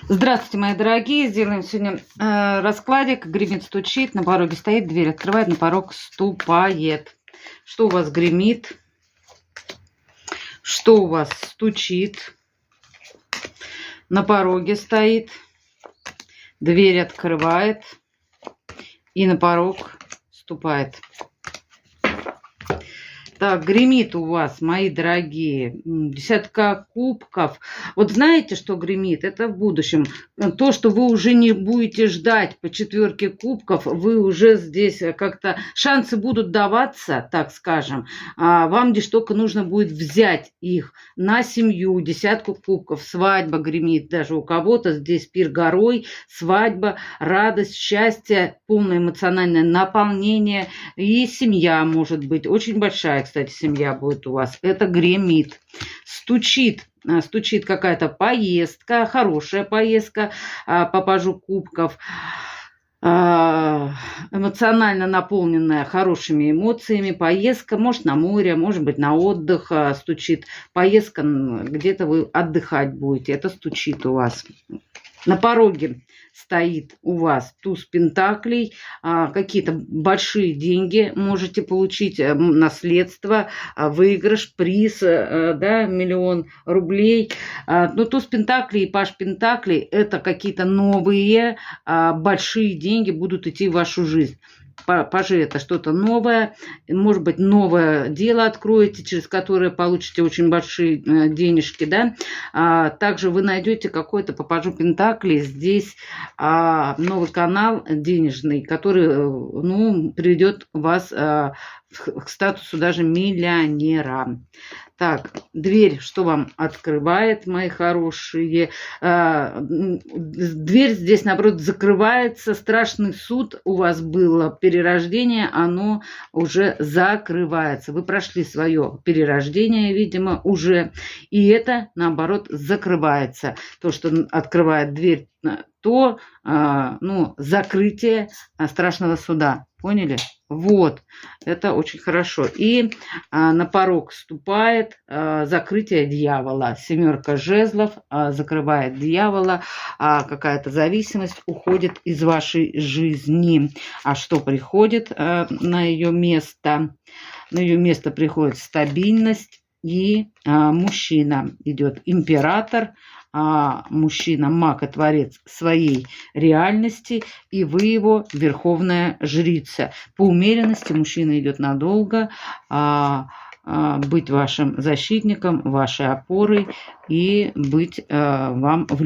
Здравствуйте, мои дорогие. Сделаем сегодня раскладик. Гремит, стучит, на пороге стоит, дверь открывает, на порог ступает. Что у вас гремит? Что у вас стучит? На пороге стоит, дверь открывает и на порог ступает. Так, гремит у вас, мои дорогие, десятка кубков. Вот знаете, что гремит? Это в будущем. То, что вы уже не будете ждать по четверке кубков, вы уже здесь как-то... Шансы будут даваться, так скажем. Вам лишь только нужно будет взять их на семью, десятку кубков. Свадьба гремит даже у кого-то. Здесь пир горой, свадьба, радость, счастье, полное эмоциональное наполнение. И семья может быть очень большая. Кстати, семья будет у вас. Это гремит. Стучит какая-то поездка, хорошая поездка по пажу кубков, эмоционально наполненная хорошими эмоциями. Поездка, может, на море, может быть, на отдых стучит. Поездка, где-то вы отдыхать будете. Это стучит у вас. На пороге стоит у вас туз пентаклей, какие-то большие деньги можете получить, наследство, выигрыш, приз, да, 1 000 000 рублей. Но туз пентаклей и паж пентаклей – это какие-то новые большие деньги будут идти в вашу жизнь. Пажи – это что-то новое, может быть, новое дело откроете, через которое получите очень большие денежки, да. Также вы найдете какой-то по пажу пентаклей здесь новый канал денежный, который, ну, приведет вас к статусу даже миллионера. Так, дверь, что вам открывает, мои хорошие? Дверь здесь, наоборот, закрывается. Страшный суд у вас было, перерождение, оно уже закрывается. Вы прошли свое перерождение, видимо, уже. И это, наоборот, закрывается. То, что открывает дверь, то, ну, закрытие страшного суда. Поняли? Вот, это очень хорошо. И на порог ступает закрытие дьявола. 7 жезлов закрывает дьявола. Какая-то зависимость уходит из вашей жизни. А что приходит на ее место? На ее место приходит стабильность. И мужчина идет император, мужчина маг и творец своей реальности, и вы его верховная жрица. По умеренности мужчина идет надолго, быть вашим защитником, вашей опорой и быть вам в любви.